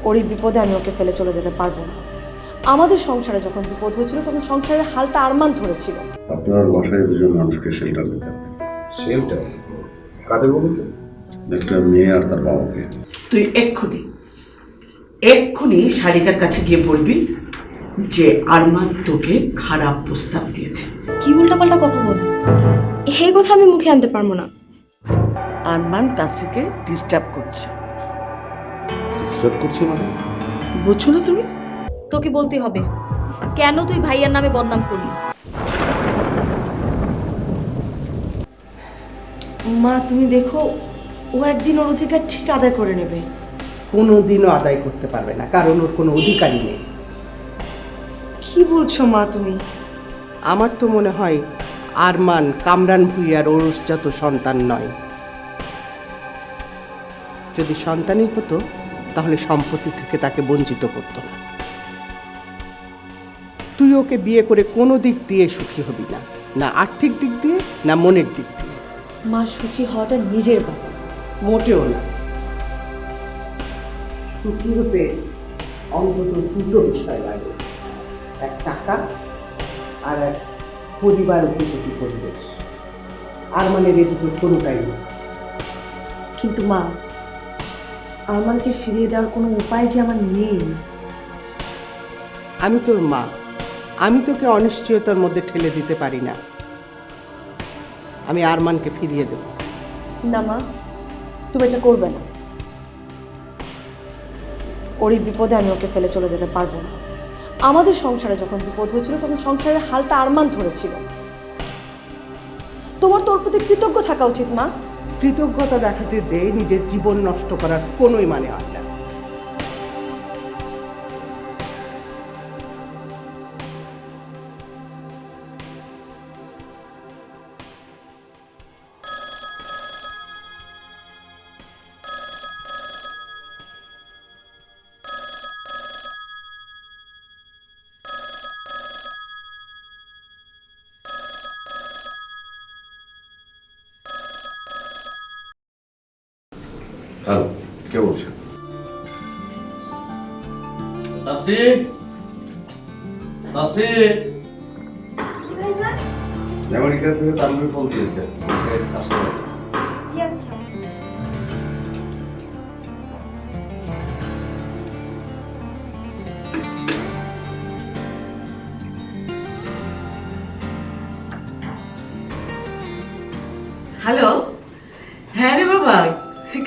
ওরই বিপদে আমি ওকে ফেলে চলে যেতে পারবো না। আমাদের সংসারে যখন বিপদ হয়েছিল তখন সংসারের হালটা আরমান ধরেছিল। আপনার বাসায় দুজন মানুষকে শেল্টার দিতে হবে। শেল্টার? কাদের বলুন তো? একটা মেয়ে আর তার বাবাকে। তুই এক্ষুনি এক্ষুনি শালিকার কাছে গিয়ে বলবি যে আরমান তোকে খারাপ প্রস্তাব দিয়েছে। কি উল্টাপাল্টা কথা বল, এই কথা আমি মুখে আনতে পারবো না। আরমান তাসিকে ডিস্টার্ব করছে। ডিস্টার্ব করছে মানে? বুঝছো না তুমি? তোকে বলতে হবে কেন তুই ভাইয়ার নামে বদনাম করলি। মা তুমি দেখো, ও একদিন ওর অধিকার ঠিক আদায় করে নেবে। কোনোদিনও আদায় করতে পারবে না, কারণ ওর কোনো অধিকারই নেই। কি বলছো মা তুমি? আমার তো মনে হয় আরমান কামরান ভূঁইয়ার ওরসজাত সন্তান নয়। যদি সন্তানই হতো তাহলে সম্পত্তি থেকে তাকে বঞ্চিত করতো না। তুই ওকে বিয়ে করে কোনো দিক দিয়ে সুখী হবি না, না আর্থিক দিক দিয়ে না মনের দিক দিয়ে। মা সুখী হওয়াটা নিজের ব্যাপার। মোটেও না। সুখী হতে অন্তত দুটো বিষয় লাগে, এক টাকা আর এক পরিবার উপযোগী পরিবেশ। আরমানের এই দুটো কোনোটাই নেই। কিন্তু মা, আরমানকে ফিরিয়ে দেওয়ার কোনো উপায় যে আমার নেই। আমি তোর মা, আমি তোকে অনিশ্চয়তার মধ্যে ঠেলে দিতে পারি না। আমি আরমানকে ফিরিয়ে দেব না মা, তুমি এটা করবে না। ওরই বিপদে আমি ওকে ফেলে চলে যেতে পারবো না। আমাদের সংসারে যখন বিপদ হয়েছিল তখন সংসারের হালটা আরমান ধরেছিল। তোমার তো ওর প্রতি কৃতজ্ঞ থাকা উচিত মা। কৃতজ্ঞতা দেখাতে যে নিজের জীবন নষ্ট করার কোনোই মানে হয় না। হ্যালো, কে বলছেন? আমেরিকা থেকে তানভীর ফোন দিয়েছে, আসতে হবে। জি আচ্ছা। হ্যালো, হ্যাঁ রে বাবা,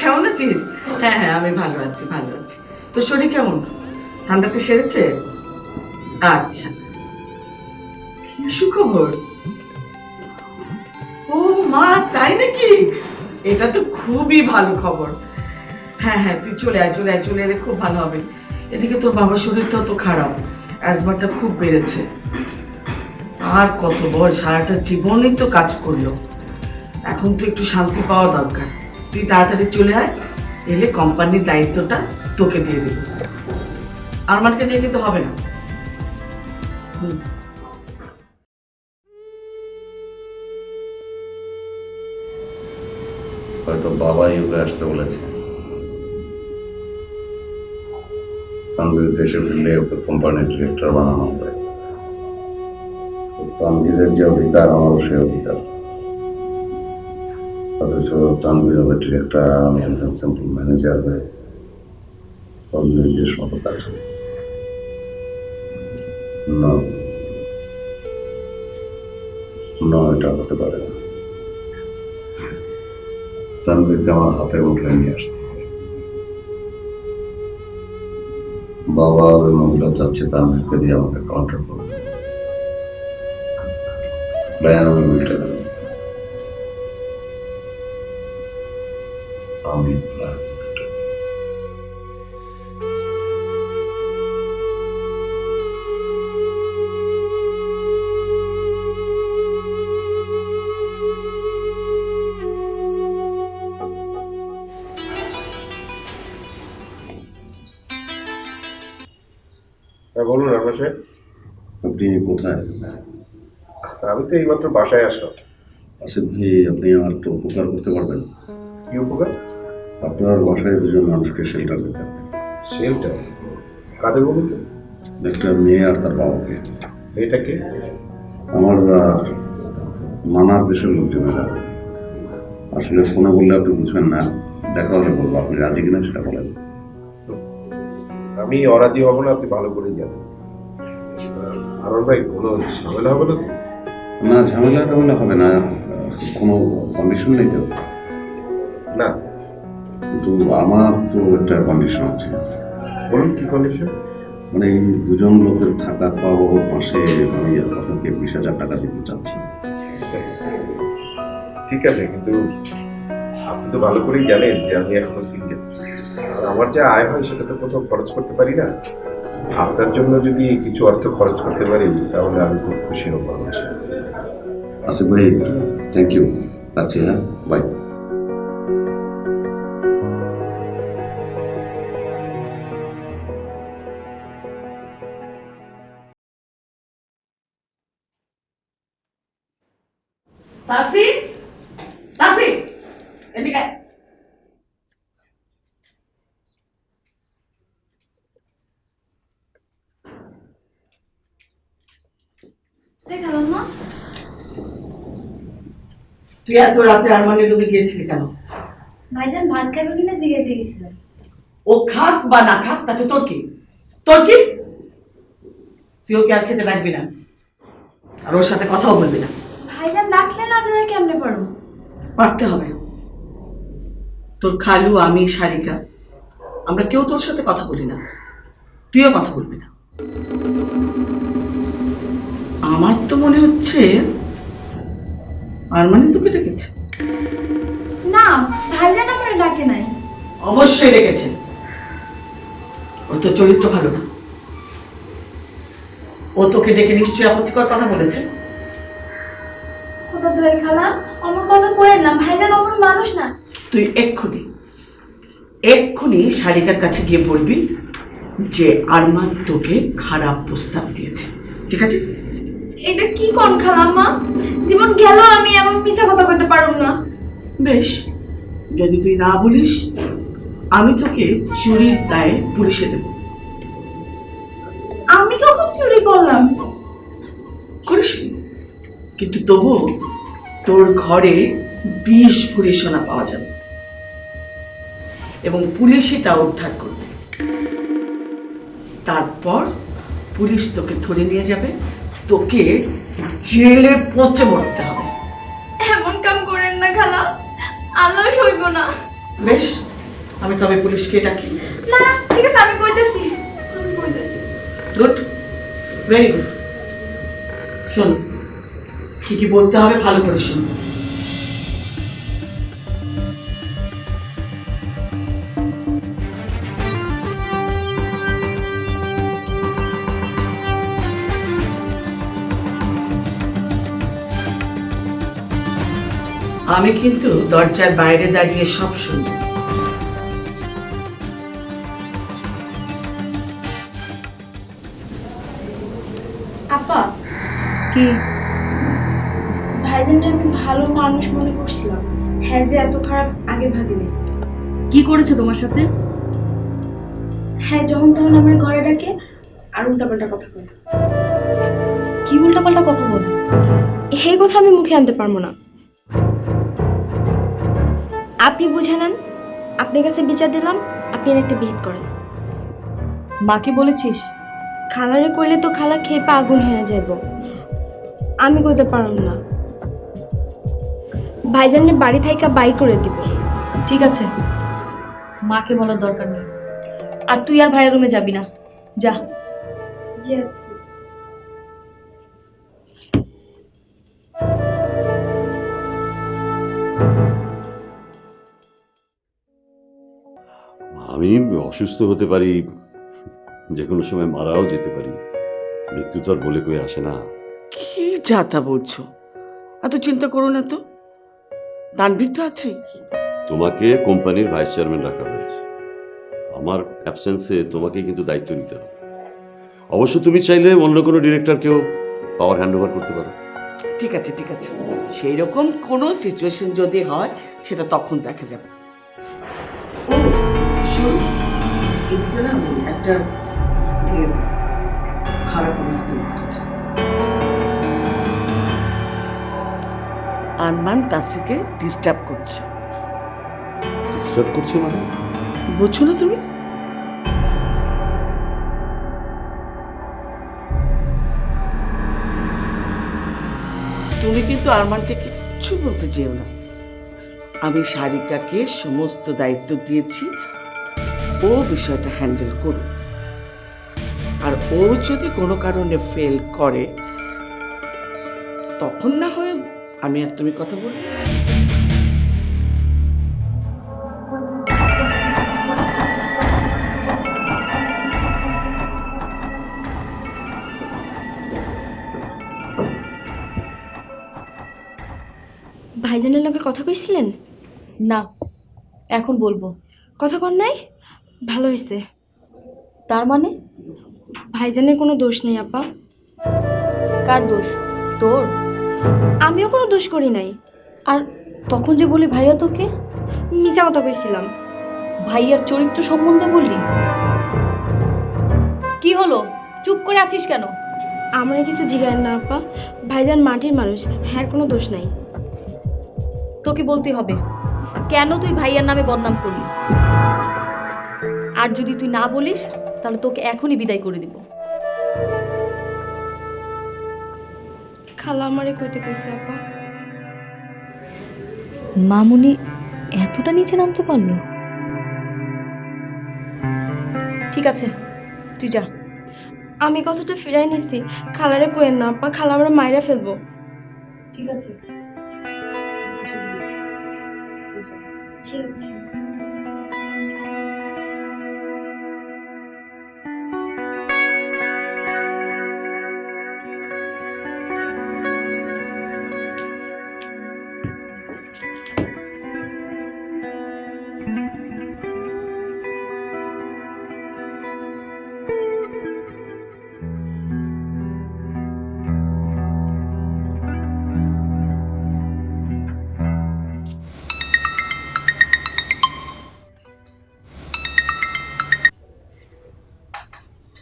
কেমন আছিস? হ্যাঁ হ্যাঁ, আমি ভালো আছি ভালো আছি। তোর শরীর কেমন? ঠান্ডাটা সেরেছে? আচ্ছা, কি সুখবর। ও মা, তাই নাকি? এটা তো খুবই ভালো খবর। হ্যাঁ হ্যাঁ, তুই চলে আয় চলে আয়, চলে এলে খুব ভালো হবে। এদিকে তোর বাবার শরীরটা তো খারাপ, অ্যাজমাটা খুব বেড়েছে। আর কত বল, সারাটা জীবনই তো কাজ করলো, এখন তো একটু শান্তি পাওয়া দরকার। তুই তাড়াতাড়ি চলে আয়, এলে কোম্পানির দায়িত্বটা তোকে দিয়ে দেবো। আরমানকে দিয়ে কিন্তু হবে না। হয়তো বাবাই ওকে আসতে বলেছে। তানভীর দেশে ফিরলে ওকে কোম্পানির ডিরেক্টর বানানো হবে। তানভীরের যে অধিকার, আমারও সে অধিকার। অথচ তানভীর হবে ডিরেক্টর, আমি একজন সিম্পল ম্যানেজার হয়ে সব নির্দেশ মতো কাজ হবে। না না, এটা হতে পারে না। তানভীরকে আমার হাতে উঠে নিয়ে আসতে হবে। বাবা ওই মহিলা চাচ্ছে তানভীরকে দিয়ে আমাকে কন্ট্রোল করবে। প্ল্যান আমি উল্টে দেব। আমি প্ল্যান উল্টে দেব। হ্যাঁ বলুন আপনার সাহেব। আপনি কোথায়? আমি তো এইমাত্র বাসায় আসলাম। আসিফ ভাই, আপনি আমার একটু উপকার করতে পারবেন? কি উপকার? আপনার বাসায় দুজন মানুষকে শেল্টার দিতে হবে। সেলটা কাদের বলুন তো? একটা মেয়ে আর তার বাবাকে। মেয়েটাকে? আমার নানার দেশের লোকজনেরা। আসলে ফোনে বললে আপনি বুঝবেন না, দেখা হলে বলবো। আপনি রাজি কিনা সেটা বলেন। আমি অরাজি হব না, আপনি ভালো করেই জানেন। আরন ভাই, কোনো ঝামেলা হবে না তো? না, ঝামেলা টামেলা হবে না। কোনো কন্ডিশন নেই তো? না। কিন্তু আমার তো একটা কন্ডিশন আছে। বলুন কি কন্ডিশন? মানে এই দুজন লোকের থাকা খাওয়া বাবদ মাসে আমি আপনাকে 20,000 টাকা দিতে চাচ্ছি। ঠিক আছে, কিন্তু আপনি তো ভালো করেই জানেন যে আমি এখনো সিঙ্গেল, আর আমার যা আয় হয় সেটা তো কোথাও খরচ করতে পারি না। আপনার জন্য যদি কিছু অর্থ খরচ করতে পারি তাহলে আমি খুব খুশি হব। আসিফ ভাই, থ্যাংক ইউ। রাখছি, হ্যাঁ, বাই। তাসিম, তাসিম, এদিকে আয়। দেখালাম না। তুই এত রাতে আরমানের রুমে গিয়েছিলি কেন? ভাইজান ভাত খাবে কিনা জিজ্ঞাসা গেছিলাম। ও খাক বা না খাক তাতে তোর কি? তোর কি? তুই ওকে আর খেতে রাখবি না, আর ওর সাথে কথাও বলবি না। ভাইজান রাখলে না যায় কেমনে পারবো? পারতে হবে। তোর খালু, আমি, সারিকা, আমরা কেউ তোর সাথে কথা বলি না, তুইও কথা বলবি না। আমার তো মনে হচ্ছে আরমানি তোকে ডেকেছে। না, ভাইজান আমার ডাকে নাই। অবশ্যই ডেকেছে। ওর তো চরিত্র ভালো না। ও তোকে ডেকে নিশ্চয়ই আপত্তিকর কথা বলেছে। কথা ধরে খালা, আমার কথা কইেন না, ভাইজান অমন মানুষ না। তুই এক্ষুনি শালিকার কাছে গিয়ে বলবি যে আরমান তোকে খারাপ প্রস্তাব দিয়েছে, ঠিক আছে? এটা কি কোন খালাম্মা? জীবন গেল আমি এমন মিছা কথা কইতে পারুম না। বেশ, যদি তুই না বলিস আমি তোকে চুরির দায়ে পুলিশে দেব। আমি কখন চুরি করলাম? করিস, কিন্তু তবু তোর ঘরে 20 ভরি সোনা পাওয়া যাবে এবং পুলিশই তা উদ্ধার করবে। তারপর পুলিশ তোকে ধরে নিয়ে যাবে, তোকে জেলে পচে মরতে হবে। এমন কাম করেন না খালা, আল্লাহ সইব না। বেশ, আমি তবে পুলিশকে ডাকি। না না, ঠিক আছে, আমি কইতেছি। Good, very good. শোন, কি কি বলতে হবে ভালো করে শোন। আমি কিন্তু দরজার বাইরে দাঁড়িয়ে সব শুনবো। আপা, কি? ভাইজানটা আমি ভালো মানুষ মনে করছিলাম, হ্যাঁ যে এত খারাপ আগে ভাবিনি। কি করেছো তোমার সাথে? হ্যাঁ, যখন তখন আমার ঘরে ডাকে আর উল্টাপাল্টা কথা বলে। কি উল্টাপাল্টা কথা বল? এই কথা আমি মুখে আনতে পারবো না। আপনি বুঝে নেন, আপনার কাছে বিচার দিলাম, আপনি এর একটা বিহিত করেন। মাকে বলেছিস? খালারে কইলে তো খালা খেপে আগুন হয়ে যাইব, আমি কইতে পারব না। ভাইজানের বাড়ি থাইকা বাই করে দিব। ঠিক আছে, মাকে বলার দরকার নেই। আর তুই আর ভাইয়ের রুমে যাবি না, যা। জি আছে। আমি অসুস্থ হতে পারি, যে কোনো সময় মারাও যেতে পারি, মৃত্যু তো আর বলে কই আসে না। কি যাতা বলছো? এত চিন্তা করো না তো, তানভীর তো আছে। তোমাকে কোম্পানির ভাইস চেয়ারম্যান রাখা হয়েছে, আমার অ্যাবসেন্সে তোমাকে কিন্তু দায়িত্ব নিতে হবে। অবশ্য তুমি চাইলে অন্য কোনো ডিরেক্টরকেও পাওয়ার হ্যান্ড ওভার করতে পারো। ঠিক আছে, ঠিক আছে, সেই রকম কোনো সিচুয়েশন যদি হয় সেটা তখন দেখা যাবে। ও শোন, এদিকে না একটা খারাপ পরিস্থিতি ঘটেছে। আরমান তাসিকে ডিস্টার্ব করছে, ডিস্টার্ব করছে মানে? বুঝছো না তুমি? তুমি কিন্তু আরমানকে কিচ্ছু বলতে চেও না। আমি সারিকাকে সমস্ত দায়িত্ব দিয়েছি, ও বিষয়টা হ্যান্ডেল করুক। আর ও যদি কোনো কারণে ফেল করে তখন না হয় আমি আর তুমি কথা বলি। ভাইজানের লগে কথা কইছিলেন? না, এখন বলবো। কথা কন নাই? ভালো হয়েছে। তার মানে? ভাইজানের কোনো দোষ নেই আপা। কার দোষ? তোর? আমিও কোনো দোষ করি নাই। আর তখন যে বলি ভাইয়া তোকে, মিছা কথা কইছিলাম। ভাইয়ার চরিত্র সম্বন্ধে বললি? কি হলো, চুপ করে আছিস কেন? আমরা কিছু জিগায়েন না আপা, ভাইজান মাটির মানুষ, হ্যাঁ কোনো দোষ নাই। তোকে বলতে হবে কেন তুই ভাইয়ার নামে বদনাম করলি। আর যদি তুই না বলিস তাহলে তোকে এখনই বিদায় করে দিব। খালা আমারে কইতে কইছে আপা। মামুনি এতটা নিচে নামতে পারলো? ঠিক আছে, তুই যা। আমি কথাটা ফিরাই নিছি, খালারে কইেন না আপা, খালা আমরা মাইরা ফেলবো। ঠিক আছে, ঠিক আছে।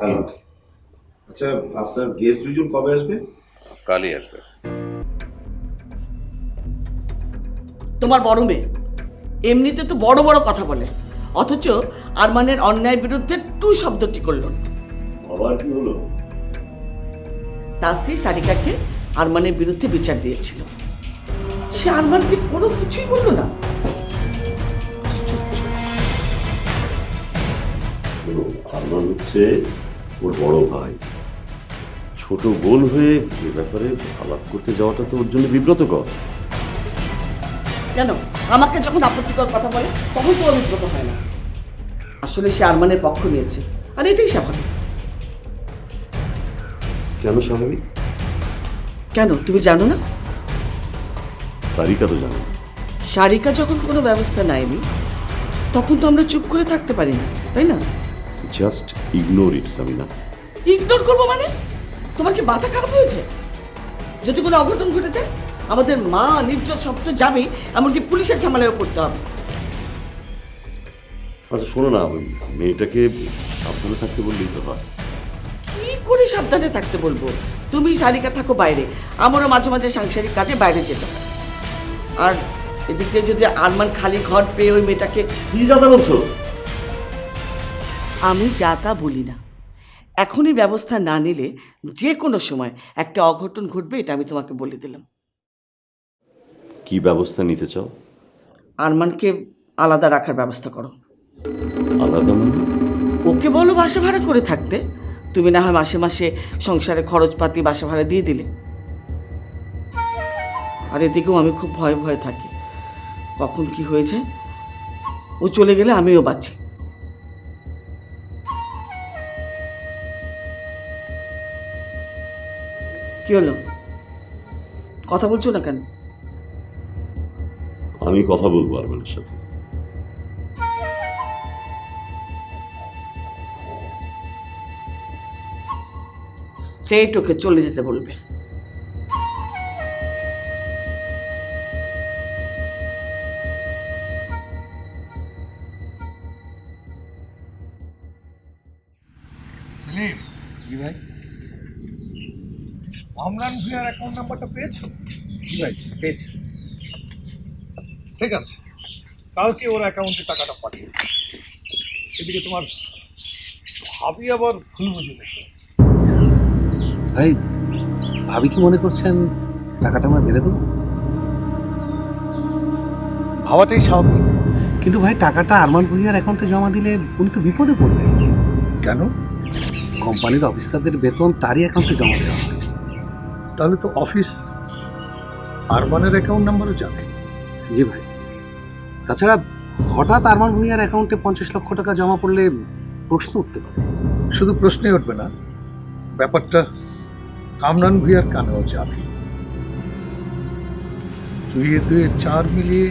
হ্যালো, আচ্ছা আপনার গেস্ট দুজন কবে আসবে? কালই আসবে। তোমার বড় মেয়ে এমনিতে তো বড় বড় কথা বলে, অথচ আরমানের অন্যায় বিরুদ্ধে টু শব্দটি করল না। আবার কি হলো? তাসি সারিকাকে আরমানের বিরুদ্ধে বিচার দিয়েছিল, সে আরমানকে কোনো কিছুই বলল না। আরমান হচ্ছে ওর বড় ভাই, ছোট বোন হয়ে এ ব্যাপারে আলাপ করতে যাওয়াটা তো ওর জন্য বিব্রতকর। কেন আমাকে যখন আপত্তিকর কথা বলে তখন তো অভিজ্ঞত হয় না। আসলে সে আরমানের পক্ষ নিয়েছে, আর এটাই স্বাভাবিক। কেন স্বাভাবিক? কেন তুমি জানো না? সারিকা তো জানে। সারিকা যখন কোনো ব্যবস্থা নেয়নি তখন তো আমরা চুপ করে থাকতে পারি না, তাই না? Just ignore it Samina. Ignore করবো মানে? তোমার কি মাথা খারাপ হয়েছে? যদি কোনো অঘটন ঘটে যায় আমাদের মা নির্জল সব তো যাবেই, এমনকি পুলিশের ঝামেলায় পড়তে হবে। আচ্ছা শোনো না, মেয়েটাকে সাবধানে থাকতে বললেই তো হয়। কি করে সাবধানে থাকতে বলবো? তুমি সারিকা থাকো বাইরে, আমারও মাঝে মাঝে সাংসারিক কাজে বাইরে যেতে হয়। আর এদিক দিয়ে যদি আরমান খালি ঘর পেয়ে ওই মেয়েটাকে। কি যাতা বলছো? আমি যা তা বলি না, এখনই ব্যবস্থা না নিলে যে কোনো সময় একটা অঘটন ঘটবে, এটা আমি তোমাকে বলে দিলাম। কি ব্যবস্থা নিতে চাও? আরমানকে আলাদা রাখার ব্যবস্থা করো। আলাদা মানে? ওকে বলো বাসা ভাড়া করে থাকতে, তুমি না হয় মাসে মাসে সংসারে খরচপাতি বাসা ভাড়া দিয়ে দিলে। আর এদিকেও আমি খুব ভয়ে ভয়ে থাকি, কখন কি হয়েছে। ও চলে গেলে আমিও বাঁচি। কি হলো, কথা বলছো না কেন? আমি কথা বলবো আরমানের সাথে। স্ট্রেট ওকে চলে যেতে বলবে। জি ভাই, অমরান ভূঁইয়ার অ্যাকাউন্ট নাম্বারটা পেয়েছো? জি ভাই, পেয়েছি। ঠিক আছে, কালকে ওর অ্যাকাউন্টে টাকাটা পাঠিয়ে দিও। এদিকে তোমার ভাবি আবার ভুল বুঝে গেছে। ভাই, ভাবি কি মনে করছেন টাকাটা আমরা মেরে দেবো? ভাবাটাই স্বাভাবিক। কিন্তু ভাই, টাকাটা আরমান ভূঁইয়ার অ্যাকাউন্টে জমা দিলে উনি তো বিপদে পড়বেন। কেন? কোম্পানির অফিসারদের বেতন তারই অ্যাকাউন্টে জমা দেওয়া হয়। তাহলে তো অফিস আরমানের অ্যাকাউন্ট নাম্বারও জানে। জি ভাই, তাছাড়া হঠাৎ আরমান ভূঁইয়ার অ্যাকাউন্টে 50 লক্ষ টাকা জমা পড়লে প্রশ্ন উঠতে পারে। শুধু প্রশ্নই উঠবে না, ব্যাপারটা কামরান ভূঁইয়ার কানেও যাবে। 2-4 মিলিয়ে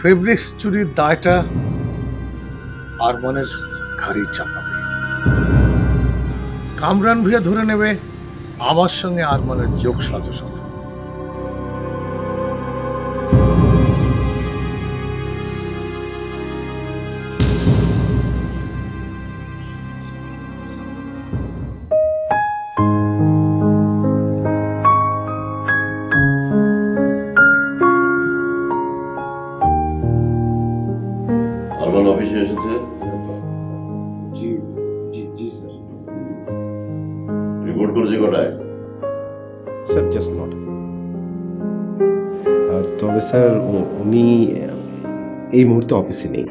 ফেব্রিক্স চুরির দায়টা আরমানের ঘাড়ি চাপাবে। কামরান ভূঁইয়া ধরে নেবে আমার সঙ্গে আরমানের যোগ সাজস আছে। আরমান অফিসে এসেছে? জি জি জি স্যার। রিপোর্ট করেছে কটায়? Sir just not. তবে স্যার উনি এই মুহূর্তে অফিসে নেই।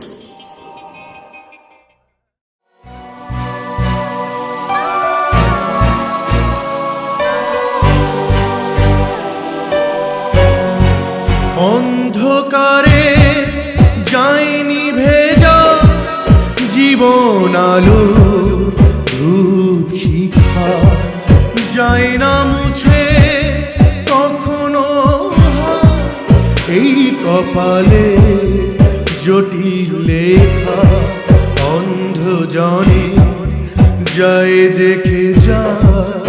অন্ধকারে যায়নি ভেজা জীবন আলো ধূপ শিখা যায় না মুছে কখনো এই কপালে জটিল লেখা অন্ধ জনে যায় দেখে যায়